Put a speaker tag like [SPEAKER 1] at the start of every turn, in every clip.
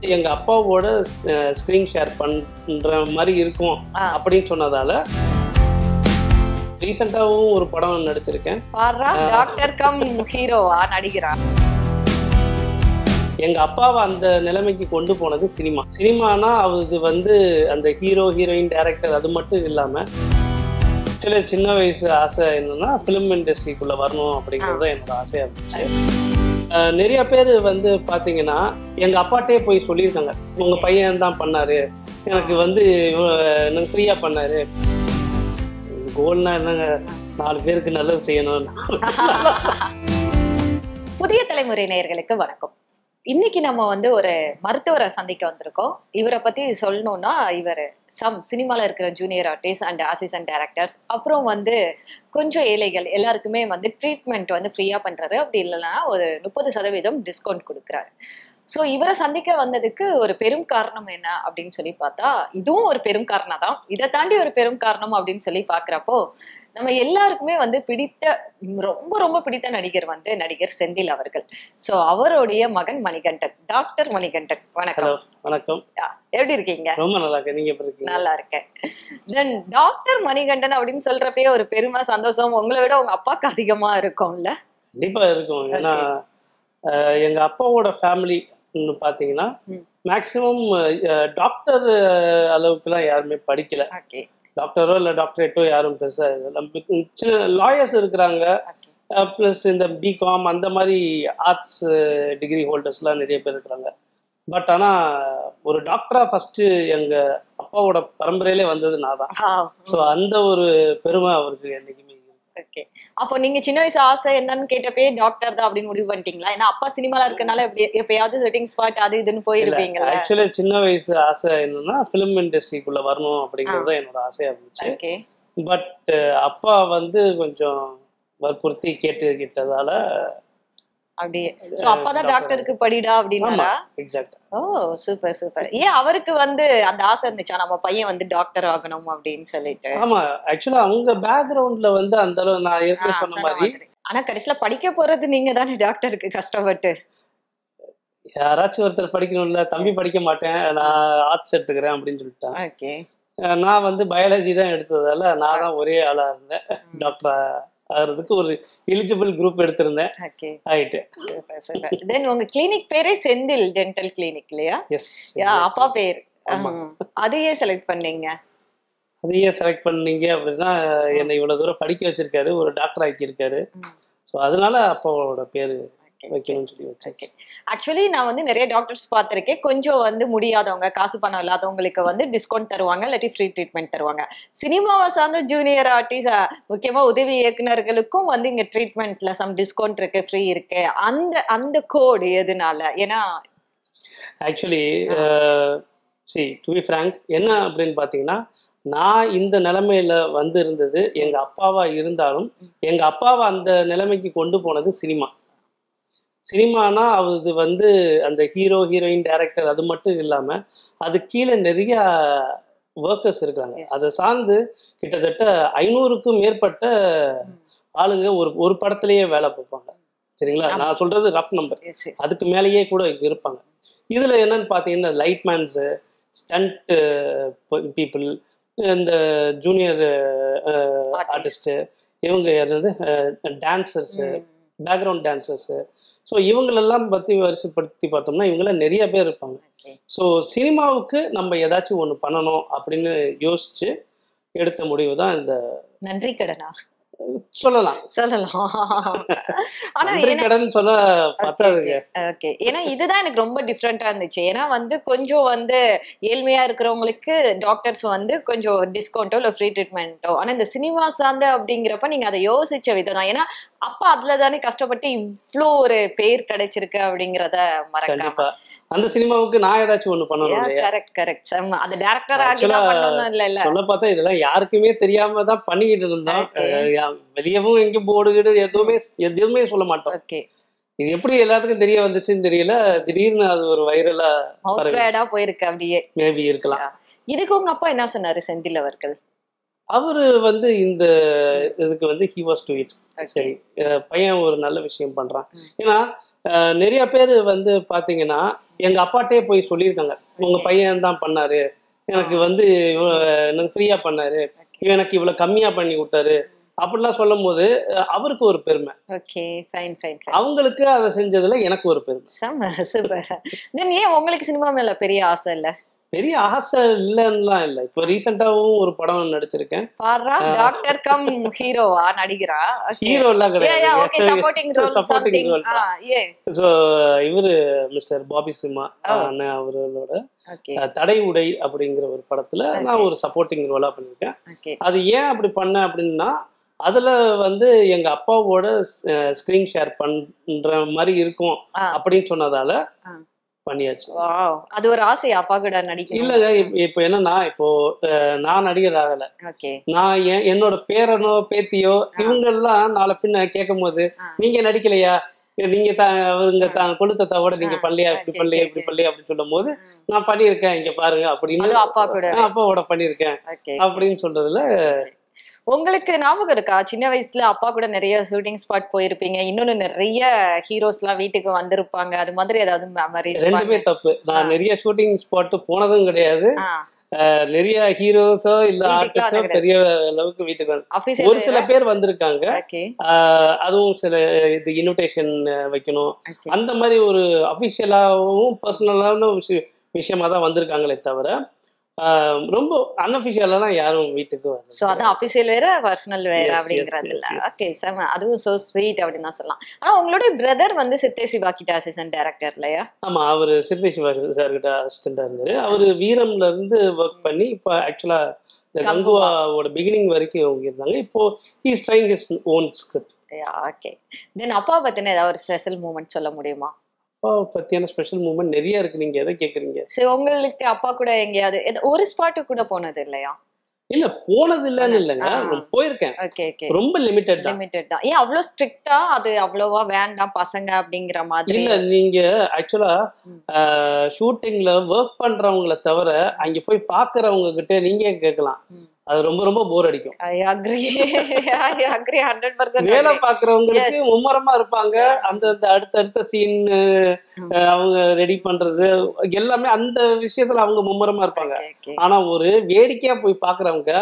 [SPEAKER 1] எங்க அப்பாவோட screen share பண்ற மாதிரி இருக்கும் அப்படின்னு சொன்னதால ரீசெண்டாவும் ஒரு படம் நடிச்சிருக்கேன்.
[SPEAKER 2] டாக்டர் கம் ஹீரோவா நடிக்கிறா.
[SPEAKER 1] எங்க அப்பாவை அந்த நிலைமைக்கு கொண்டு போனது சினிமா. சினிமானா அது வந்து அந்த ஹீரோ ஹீரோயின் டைரக்டர் அது மட்டும் இல்லாம சின்ன வயசு ஆசை என்னன்னா ஃபிலிம் இண்டஸ்ட்ரிக்குள்ள வரணும் அப்படிங்கிறது என்னோட ஆசையா இருந்துச்சு. நிறைய பேர் வந்து பாத்தீங்கன்னா எங்க அப்பாட்டே போய் சொல்லியிருக்காங்க, உங்க பையன் தான் பண்ணாரு, எனக்கு வந்து எனக்கு ஃப்ரீயா பண்ணாரு. கோல்னா என்னங்க, 4 பேருக்கு நல்லது செய்யணும்.
[SPEAKER 2] புதிய தலைமுறை நேயர்களுக்கு வணக்கம். இன்னைக்கு நம்ம வந்து ஒரு மருத்துவரை சந்திக்க வந்திருக்கோம். இவரை பத்தி சொல்லணும்னா, இவர் சினிமால இருக்கிற junior artist and assistant directors, அப்புறம் வந்து கொஞ்சம் ஏழைகள் எல்லாருக்குமே வந்து ட்ரீட்மெண்ட் வந்து ஃப்ரீயா பண்றாரு. அப்படி இல்லைன்னா ஒரு 30% டிஸ்கவுண்ட் கொடுக்குறாரு. ஸோ இவரை சந்திக்க வந்ததுக்கு ஒரு பெரும் காரணம் என்ன அப்படின்னு சொல்லி பார்த்தா, இதுவும் ஒரு பெரும் காரணம் தான். இதை தாண்டி ஒரு பெரும் காரணம் அப்படின்னு சொல்லி பார்க்குறப்போ, நம்ம எல்லாருக்குமே வந்து ரொம்ப ரொம்ப பிடித்த நடிகர் வந்து நடிகர் செந்தில் அவர்கள். ஸோ அவருடைய மகன் மணிகண்டன், டாக்டர் மணிகண்டன். வணக்கம்.
[SPEAKER 1] வணக்கம்.
[SPEAKER 2] எப்படி இருக்கீங்க?
[SPEAKER 1] ரொம்ப நல்லா இருக்கேன். நீங்க எப்படி இருக்கீங்க?
[SPEAKER 2] நல்லா இருக்கேன். தென் டாக்டர் மணிகண்டன் அப்படின்னு சொல்றப்பயே ஒரு பெருமை, சந்தோஷம் உங்களை விட உங்க அப்பாவுக்கு அதிகமா இருக்கும்ல?
[SPEAKER 1] கண்டிப்பா இருக்கும். ஏன்னா எங்க அப்பாவோட ஃபேமிலி பாத்தீங்கன்னா மேக்சிமம் டாக்டர் அளவுக்குலாம் யாருமே படிக்கல. டாக்டரோ இல்லை டாக்டரேட்டோ யாரும் பெருசா சின்ன லாயர்ஸ் இருக்கிறாங்க. ப்ளஸ் இந்த பிகாம் அந்த மாதிரி ஆர்ட்ஸ் டிகிரி ஹோல்டர்ஸ்லாம் நிறைய பேர் இருக்கிறாங்க. பட் ஆனால் ஒரு டாக்டரா ஃபர்ஸ்ட் எங்க அப்பாவோட பரம்பரையிலே வந்தது நான் தான். ஸோ அந்த ஒரு பெருமை அவருக்கு என்னைக்குமே.
[SPEAKER 2] ஓகே, அப்போ நீங்க சின்ன வயசு ஆசை என்னன்னு கேட்டப்பே டாக்டர் தான் அப்படின்னு முடிவு பண்ணிட்டீங்களா? ஏன்னா அப்பா சினிமால இருக்கனால எப்பயாவது செட்டிங் ஸ்பாட் அது இதுன்னு போயிருப்பீங்க.
[SPEAKER 1] ஆக்சுவலி சின்ன வயசு ஆசை என்னன்னா ஃபிலிம் இண்டஸ்ட்ரிக்குள்ள வரணும் அப்படிங்கிறது என்னோட ஆசையா இருந்துச்சு. பட் அப்பா வந்து கொஞ்சம் வற்புறுத்தி கேட்டதால
[SPEAKER 2] அப்படியே அப்பதான் டாக்டருக்கு படிடா அப்படின்னா.
[SPEAKER 1] எக்ஸாக்ட்.
[SPEAKER 2] ஓ சூப்பர் சூப்பர். ஏன் அவருக்கு வந்து அந்த ஆசை இருந்துச்சா, நம்ம பையன் வந்து டாக்டர் ஆகணும் அப்படின்னு சொல்லிட்டு?
[SPEAKER 1] ஆமா, ஆக்சுவலா அவங்க பேக்ரவுண்ட்ல வந்து அந்த அளவு நான் ஏற்கனவே சொன்ன மாதிரி.
[SPEAKER 2] ஆனா கடைசியில படிக்க போறது நீங்க தானே டாக்டருக்கு கஷ்டப்பட்டு.
[SPEAKER 1] யாராச்சும் ஒருத்தர் படிக்கணும்ல, தம்பி படிக்க மாட்டேன் நான் ஆர்ட்ஸ் எடுத்துக்கிறேன் அப்படின்னு சொல்லிட்டேன்.
[SPEAKER 2] ஓகே,
[SPEAKER 1] நான் வந்து பயாலஜி தான் எடுத்ததால நான் தான் ஒரே ஆளா இருந்தேன் டாக்டர் ஆகிறதுக்கு. ஒரு எலிஜிபிள் குரூப் எடுத்திருந்தேன். ஆயிட்டு.
[SPEAKER 2] தென் உங்க கிளினிக் பேரே செந்தில் டென்டல் கிளினிக் இல்லையா?
[SPEAKER 1] எஸ்.
[SPEAKER 2] அப்பா பேர். அதையே செலக்ட் பண்ணீங்க?
[SPEAKER 1] அதையே செலக்ட் பண்ணீங்க அப்படின்னா என்னை இவ்வளவு தூரம் படிக்க வச்சிருக்காரு, ஒரு டாக்டர் ஆக்கியிருக்காரு. ஸோ அதனால அப்பாவோட பேரு வைக்கணும்னு சொல்லி வச்சிருக்கேன்.
[SPEAKER 2] ஆக்சுவலி நான் வந்து நிறைய டாக்டர்ஸ் பார்த்திருக்கேன். கொஞ்சம் வந்து முடியாதவங்க, காசு பணம் இல்லாதவங்களுக்கு வந்து டிஸ்கவுண்ட் தருவாங்க, இல்லாட்டி ஃப்ரீ ட்ரீட்மெண்ட் தருவாங்க. சினிமாவை சார்ந்த ஜூனியர் ஆர்டிஸ்ட், முக்கியமா உதவி இயக்குநர்களுக்கும் வந்து இங்க ட்ரீட்மெண்ட்ல சம் டிஸ்கவுண்ட் இருக்கு, ஃப்ரீ இருக்கு. அந்த கோடு எதுனால? ஏன்னா
[SPEAKER 1] ஆக்சுவலி டு பி ஃப்ராங்க் என்ன அப்படின்னு பாத்தீங்கன்னா, நான் இந்த நிலைமையில வந்து இருந்தது எங்க அப்பாவா இருந்தாலும் எங்க அப்பாவை அந்த நிலைமைக்கு கொண்டு போனது சினிமா. சினிமானா அது வந்து அந்த ஹீரோ ஹீரோயின் டைரக்டர் அது மட்டும் இல்லாம அது கீழே நிறைய ஒர்க்கர்ஸ் இருக்காங்க. அதை சார்ந்து கிட்டத்தட்ட 500க்கும் மேற்பட்ட ஆளுங்க ஒரு படத்திலேயே வேலை பார்ப்பாங்க. சரிங்களா? நான் சொல்றது ரஃப் நம்பர், அதுக்கு மேலேயே கூட இருப்பாங்க. இதுல என்னன்னு பாத்தீங்கன்னா, லைட்மேன்ஸ், ஸ்டண்ட் பீப்புள், இந்த ஜூனியர் ஆர்டிஸ்ட், இவங்க யாராவது டான்சர்ஸ், பேக்ரவுண்ட் டான்சர்ஸ். ஸோ இவங்களெல்லாம் பற்றி வரிசைப்படுத்தி பார்த்தோம்னா இவங்களாம் நிறைய பேர் இருப்பாங்க. ஸோ சினிமாவுக்கு நம்ம ஏதாச்சும் ஒன்று பண்ணணும் அப்படின்னு யோசிச்சு எடுத்த முடிவு தான் இந்த
[SPEAKER 2] நன்றி கடனா
[SPEAKER 1] சொல்லலாம்.
[SPEAKER 2] ஆனா
[SPEAKER 1] கடன் சொல்ல பத்தாதுங்க.
[SPEAKER 2] ஓகே, ஏன்னா இதுதான் எனக்கு ரொம்ப டிஃப்ரெண்டா இருந்துச்சு. ஏன்னா வந்து கொஞ்சம் வந்து ஏழ்மையா இருக்கிறவங்களுக்கு டாக்டர்ஸ் வந்து கொஞ்சம் டிஸ்கவுண்டோ இல்லை ஃப்ரீ ட்ரீட்மெண்ட்டோ. ஆனா இந்த சினிமா சார்ந்த அப்படிங்கிறப்ப நீங்க அதை யோசிச்ச விதம் தான். ஏன்னா அப்பா அதுல தானே கஷ்டப்பட்டு இவ்வளோ ஒரு பேர் கிடைச்சிருக்கு அப்படிங்கிறத மறக்காம
[SPEAKER 1] அந்த சினிமாவுக்கு நான் ஏதாச்சும் ஒண்ணு பண்ணணும்.
[SPEAKER 2] Correct correct. அந்த டைரக்டர் ஆகிதான் பண்ணணும். இல்ல சொல்ல
[SPEAKER 1] பார்த்தா இதெல்லாம் யாருக்குமே தெரியாம தான் பண்ணிக்கிட்டு இருந்தோம். வெளியவும் எங்க போர்டு எதுவுமே சொல்ல மாட்டோம்.
[SPEAKER 2] ஓகே,
[SPEAKER 1] இது எப்படி எல்லாத்துக்கும் தெரிய வந்துச்சுன்னு தெரியல. திடீர்னு அது ஒரு வைரலா
[SPEAKER 2] போயிருக்கு. அப்படியே
[SPEAKER 1] மேபி இருக்கலாம்.
[SPEAKER 2] இதுக்கு உங்க அப்பா என்ன சொன்னாரு செந்தில் அவர்கள்?
[SPEAKER 1] அவரு வந்து இந்த இதுக்கு வந்து he was to it. சரி, பையன் ஒரு நல்ல விஷயம் பண்றான். ஏன்னா நிறைய பேர் வந்து பாத்தீங்கன்னா எங்க அப்பாட்டே போய் சொல்லியிருக்காங்க, உங்க பையன் தான் பண்ணாரு, எனக்கு வந்து எனக்கு ஃப்ரீயா பண்ணாரு, எனக்கு இவ்வளவு கம்மியா பண்ணி கொடுத்தாரு அப்படிலாம் சொல்லும் போது அவருக்கு ஒரு பெருமை, அவங்களுக்கு அதை செஞ்சதுல எனக்கு ஒரு பெருமை.
[SPEAKER 2] சூப்பர். தென் ஏன் உங்களுக்கு சினிமா மேல பெரிய ஆசை இல்ல?
[SPEAKER 1] பெரிய ஆசை இல்லன்னுலாம் இல்ல. இப்போ ரீசெண்டாவும் ஒரு படம் நடிச்சிருக்கேன்.
[SPEAKER 2] பாரா டாக்டர் கம் ஹீரோவா நடிகரா?
[SPEAKER 1] ஹீரோ எல்லாம் கிடையாது.
[SPEAKER 2] Okay, supporting role something.
[SPEAKER 1] So இவரு மிஸ்டர் பாபி சிம்மா அண்ணா அவரோட தடை உடை அப்படிங்கிற ஒரு படத்துல நான் ஒரு சப்போர்ட்டிங் ரோலா பண்ணிருக்கேன். அது ஏன் அப்படி பண்ண அப்படின்னா, அதுல வந்து எங்க அப்பாவோட ஸ்கிரீன் ஷேர் பண்ற மாதிரி இருக்கும் அப்படின்னு சொன்னதால பண்ணியாச்சு.
[SPEAKER 2] அது ஒரு ஆசை அப்பா கூட நடிக்கணும்.
[SPEAKER 1] இல்லங்க, இப்ப என்னன்னா, இப்போ நான் நடிகர் ஆகல, நான் என்னோட பேரனோ பேத்தியோ இவங்க எல்லாம் நாளை பின்ன கேட்கும் போது நீங்க நடிக்கலையா, நீங்க அவங்க கொளுத்த தவிர நீங்க பண்ணலையா, இப்படி பண்ணலையா இப்படி பண்ணலையா அப்படின்னு சொல்லும் போது நான் பண்ணியிருக்கேன் இங்க பாருங்க அப்படின்னு அப்பாவோட பண்ணியிருக்கேன் அப்படின்னு சொல்றதுல.
[SPEAKER 2] உங்களுக்கு ஞாபகம் இருக்கா சின்ன வயசுல அப்பா கூட நிறைய ஷூட்டிங் ஸ்பாட் போயிருப்பீங்க, இன்னொன்னு நிறைய ஹீரோஸ் எல்லாம் வீட்டுக்கு வந்திருப்பாங்க, அது மாதிரி ஏதாவது மெமரிஸ்?
[SPEAKER 1] ரெண்டுமே தப்பு. நான் நிறைய ஷூட்டிங் ஸ்பாட் போனதும் கிடையாது, நிறைய ஹீரோஸோ இல்ல ஆர்டிஸ்டோ பெரிய அளவுக்கு வீட்டுக்கு வந்து ஒரு சில பேர் வந்திருக்காங்க. அதுவும் சில இது இன்விடேஷன் வைக்கணும் அந்த மாதிரி ஒரு அபிஷியலாவும் பர்சனலான விஷயமா தான் வந்திருக்காங்களே தவிர ரொம்ப அன்அபிஷியலா யாரும் வீட்டுக்கு வரல.
[SPEAKER 2] சோ அதான் அபிஷியல் வேற பர்சனல் வேற அப்படிங்கிறது இல்ல. ஓகே, செம. அதுவும் சோ ஸ்வீட் அப்படின்னு தான் சொல்லலாம். ஆனா உங்களுடைய பிரதர் வந்து சித்தே சிவா கிட்ட அசிஸ்டன்ட் டைரக்டர் இல்லையா?
[SPEAKER 1] ஆமா, அவரு சித்தே சிவா சார் கிட்ட அசிஸ்டண்டா இருந்தாரு. அவரு வீரம்ல இருந்து ஒர்க் பண்ணி இப்போ ஆக்சுவலா கங்குவாவோட பிகினிங் வரைக்கும் அவங்க இருந்தாங்க. இப்போ he is trying his own script.
[SPEAKER 2] Okay. Then அப்பா பத்தின ஏதாவது ஒரு ஸ்பெஷல் மூமெண்ட் சொல்ல முடியுமா?
[SPEAKER 1] அப்பாவை பத்தியான ஸ்பெஷல் மூமெண்ட் நிறைய இருக்கு. நீங்க எதை கேக்குறீங்க?
[SPEAKER 2] சரி, உங்களுக்கு அப்பா கூட எங்கேயாவது ஒரு ஸ்பாட் கூட போனது இல்லையா?
[SPEAKER 1] இல்ல, போனது இல்லன்னு இல்லங்க, போயிருக்கேன். ரொம்ப லிமிட்டட்
[SPEAKER 2] தான். ஏன் அவ்வளவு ஸ்ட்ரிக்ட்டா அது அவ்வளவா வேண்டாம் பசங்க அப்படிங்கிற மாதிரி?
[SPEAKER 1] இல்ல, நீங்க ஆக்சுவலா ஷூட்டிங்ல ஒர்க் பண்றவங்களை தவிர அங்க போய் பாக்குறவங்க கிட்ட நீங்க கேட்கலாம், அது ரொம்ப ரொம்ப போர் அடிக்கும். வேலை பாக்குறவங்களுக்கு மும்மரமா இருப்பாங்க, அந்த அடுத்தடுத்த சீன் அவங்க ரெடி பண்றது எல்லாமே அந்த விஷயத்துல அவங்க மும்மரமா இருப்பாங்க. ஆனா ஒரு வேடிக்கையா போய் பாக்குறவங்க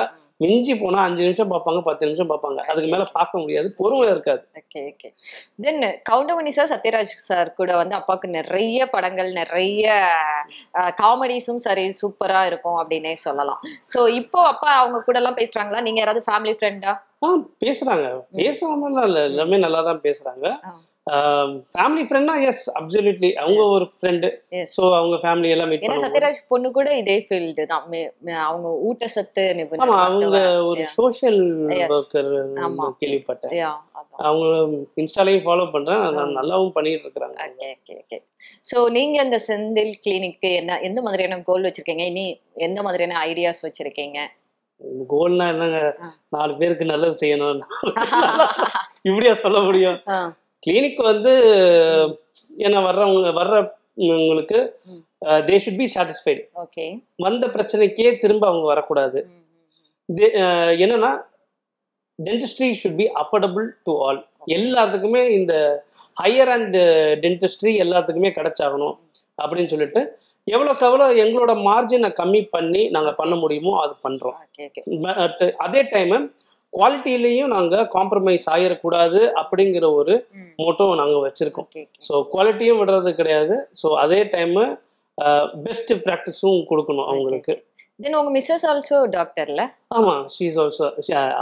[SPEAKER 1] மிஞ்சி போனா 5 நிமிஷம் பார்ப்பாங்க, 10 நிமிஷம் பார்ப்பாங்க, அதுக்கு மேல பார்க்க முடியாது, பொறுமை இருக்காது.
[SPEAKER 2] தென் கவுண்டமணி சார், சத்யராஜ் சார் கூட வந்து அப்பாவுக்கு நிறைய படங்கள், நிறைய காமெடிஸும் சரி சூப்பரா இருக்கும் அப்படின்னே சொல்லலாம். சோ இப்போ அப்பா அவங்க கூட எல்லாம் பேசுறாங்களா? நீங்க யாராவது ஃபேமிலி ஃப்ரெண்டா?
[SPEAKER 1] பேசுறாங்க, பேசாமலாம் இல்ல, எல்லாமே நல்லா தான் பேசுறாங்க. ஃபேமிலி ஃப்ரெண்ட்னா எஸ், அப்சல்யூட்லி அவங்க ஒரு ஃப்ரெண்ட். சோ அவங்க ஃபேமிலி எல்லாம் மீட் பண்ணுவாங்க.
[SPEAKER 2] சத்யராஜ் பொண்ணு கூட இதே ஃபீல்ட் தான், அவங்க ஊட்டச்சத்து நிபுணர்.
[SPEAKER 1] ஆமா, அவங்க ஒரு சோஷியல் வர்க்கர் கேள்விப்பட்டேன். அவங்க இன்ஸ்டாலையும் ஃபாலோ பண்றேன், நல்லாவும் பண்ணிட்டு இருக்காங்க.
[SPEAKER 2] ஓகே. சோ நீங்க இந்த செந்தில் கிளினிக்கு எந்த மாதிரியான கோல் வச்சிருக்கீங்க? இனி எந்த மாதிரியான ஐடியாஸ் வச்சிருக்கீங்க?
[SPEAKER 1] கோல்னா என்னங்க, 4 பேருக்கு நல்லது செய்யணும், இப்படியா சொல்ல முடியும்? கிளினிக் வந்து என்ன வர்றவங்களுக்கு they should be satisfied. வந்த பிரச்சனைக்கே திரும்ப அவங்க வரக்கூடாது. என்னன்னா dentistry should be affordable to all. எல்லாத்துக்குமே இந்த ஹையர் அண்ட் டென்டிஸ்ட்ரி எல்லாத்துக்குமே கிடைச்சாகணும் அப்படின்னு சொல்லிட்டு எவ்வளோக்கு எவ்வளோ எங்களோட மார்ஜினை கம்மி பண்ணி நாங்கள் பண்ண முடியுமோ அது பண்ணுறோம். அதே டைம் குவாலிட்டிலையும் நாங்க காம்ப்ரமைஸ் ஆயிடக்கூடாது அப்படிங்கிற ஒரு மோட்டோ நாங்க வச்சிருக்கோம். ஸோ குவாலிட்டியும் விடுறது கிடையாது, ஸோ அதே டைம் பெஸ்ட் ப்ராக்டிஸும் கொடுக்கணும் அவங்களுக்கு.
[SPEAKER 2] தென் உங்க மிஸ்ஸஸ் ஆல்சோ டாக்டர்ல?
[SPEAKER 1] ஆமா, ஷீ இஸ் ஆல்சோ,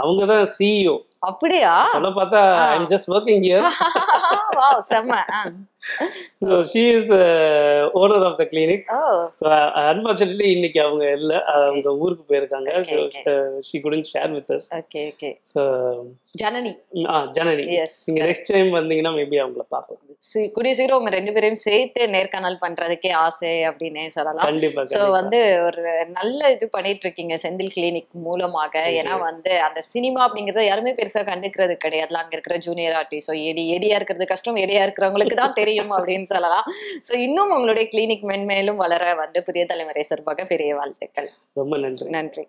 [SPEAKER 1] அவங்க தான் சிஇஓ.
[SPEAKER 2] அப்படியா?
[SPEAKER 1] சொல்ல பார்த்தா I am just working here.
[SPEAKER 2] Wow, செம்ம.
[SPEAKER 1] So she is the owner of the clinic. So unfortunately இன்னைக்கு அவங்க இல்ல, அவங்க ஊருக்கு போயிருக்காங்க. She couldn't share with us.
[SPEAKER 2] Okay.
[SPEAKER 1] So
[SPEAKER 2] Janani.
[SPEAKER 1] Janani, நீங்க நெக்ஸ்ட் டைம் வந்தீங்கன்னா மேபி அவங்கள பார்க்கலாம்.
[SPEAKER 2] கூடிய சீக்கிரம் உங்க 2 பேரையும் சேர்த்து நேர்காணல் பண்றதுக்கே ஆசை அப்படின்னே சொல்லலாம்.
[SPEAKER 1] கண்டிப்பா.
[SPEAKER 2] சோ வந்து ஒரு நல்ல இது பண்ணிட்டு இருக்கீங்க செந்தில் கிளினிக் மூலமாக. ஏன்னா வந்து அந்த சினிமா அப்படிங்கறத யாருமே பெருசா கண்டுக்கிறது கிடையாது. அங்க இருக்கிற ஜூனியர் ஆர்டிஸ்ட் ஏடியா இருக்கிறது கஷ்டம், ஏடியா இருக்கிறவங்களுக்கு தான் தெரியும் அப்படின்னு சொல்லலாம். சோ இன்னும் உங்களுடைய கிளினிக் மென்மேலும் வளர வந்து புதிய தலைமுறை சார்பாக பெரிய வாழ்த்துக்கள்.
[SPEAKER 1] ரொம்ப நன்றி.
[SPEAKER 2] நன்றி.